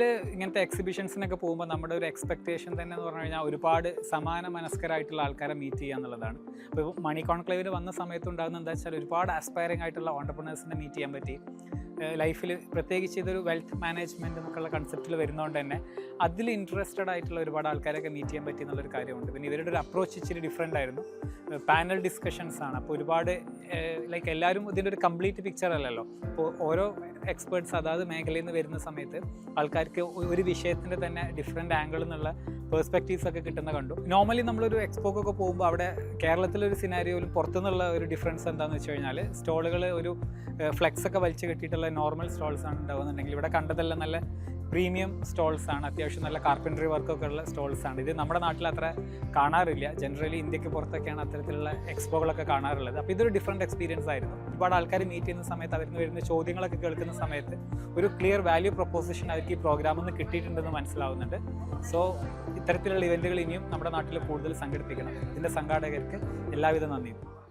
ഇങ്ങനത്തെ എക്സിബിഷൻസിനൊക്കെ പോകുമ്പോൾ നമ്മുടെ ഒരു എക്സ്പെക്ടേഷൻ തന്നെ എന്ന് പറഞ്ഞു കഴിഞ്ഞാൽ ഒരുപാട് സമാന മനസ്കരായിട്ടുള്ള ആൾക്കാരെ മീറ്റ് ചെയ്യുക എന്നുള്ളതാണ്. അപ്പോൾ മണി കോൺക്ലേവിൽ വന്ന സമയത്ത് ഉണ്ടാകുന്നത് എന്താ വെച്ചാൽ ഒരുപാട് ആസ്പയറിംഗ് ആയിട്ടുള്ള ഓണ്ടർപ്രണേഴ്സിനെ മീറ്റ് ചെയ്യാൻ പറ്റി. ലൈഫിൽ പ്രത്യേകിച്ച് ഇതൊരു വെൽത്ത് മാനേജ്മെൻറ്റ് എന്നൊക്കെയുള്ള കൺസെപ്റ്റിൽ വരുന്നതുകൊണ്ട് തന്നെ അതിൽ ഇൻട്രസ്റ്റഡ് ആയിട്ടുള്ള ഒരുപാട് ആൾക്കാരൊക്കെ മീറ്റ് ചെയ്യാൻ പറ്റി എന്നുള്ളൊരു കാര്യമുണ്ട്. പിന്നെ ഇവരുടെ ഒരു അപ്രോച്ച് ഇച്ചിരി ഡിഫറെൻ്റ് ആയിരുന്നു. പാനൽ ഡിസ്കഷൻസ് ആണ്. അപ്പോൾ ഒരുപാട് ലൈക്ക് എല്ലാവരും ഇതിൻ്റെ ഒരു കംപ്ലീറ്റ് പിക്ചർ അല്ലല്ലോ. അപ്പോൾ ഓരോ എക്സ്പേർട്സ് അതാത് മേഖലയിൽ നിന്ന് വരുന്ന സമയത്ത് ആൾക്കാർക്ക് ഒരു വിഷയത്തിൻ്റെ തന്നെ ഡിഫറെൻ്റ് ആംഗിളിൽ നിന്നുള്ള പേഴ്സ്പെക്റ്റീവ്സ് ഒക്കെ കിട്ടുന്ന കണ്ടു. നോർമലി നമ്മളൊരു എക്സ്പോക്കൊക്കെ പോകുമ്പോൾ അവിടെ കേരളത്തിലൊരു സിനാരിയോയിലും പുറത്തുനിന്നുള്ള ഒരു ഡിഫറൻസ് എന്താണെന്ന് വെച്ച് കഴിഞ്ഞാൽ സ്റ്റോളുകൾ ഒരു ഫ്ലെക്സ് ഒക്കെ വലിച്ചു കെട്ടിയിട്ടുള്ള നോർമൽ സ്റ്റോൾസ് ആണ് ഉണ്ടാകുന്നുണ്ടെങ്കിൽ ഇവിടെ കണ്ടതെല്ലാം നല്ല പ്രീമിയം സ്റ്റോൾസ് ആണ്. അത്യാവശ്യം നല്ല കാർപ്പൻട്രി വർക്കൊക്കെ ഉള്ള സ്റ്റോൾസ് ആണ്. ഇത് നമ്മുടെ നാട്ടിൽ അത്ര കാണാറില്ല. ജനറലി ഇന്ത്യക്ക് പുറത്തൊക്കെയാണ് അത്തരത്തിലുള്ള എക്സ്പോകളൊക്കെ കാണാറുള്ളത്. അപ്പോൾ ഇതൊരു ഡിഫറെൻറ്റ് എക്സ്പീരിയൻസ് ആയിരുന്നു. ഒരുപാട് ആൾക്കാർ മീറ്റ് ചെയ്യുന്ന സമയത്ത് അവർക്ക് വരുന്ന ചോദ്യങ്ങളൊക്കെ കേൾക്കുന്ന സമയത്ത് ഒരു ക്ലിയർ വാല്യൂ പ്രൊപ്പോസിഷൻ അവർക്ക് ഈ പ്രോഗ്രാമിൽ നിന്ന് കിട്ടിയിട്ടുണ്ടെന്ന് മനസ്സിലാവുന്നുണ്ട്. സോ ഇത്തരത്തിലുള്ള ഇവൻറ്റുകൾ ഇനിയും നമ്മുടെ നാട്ടിൽ കൂടുതൽ സംഘടിപ്പിക്കണം. ഇതിൻ്റെ സംഘാടകർക്ക് എല്ലാവിധ നന്ദിയും.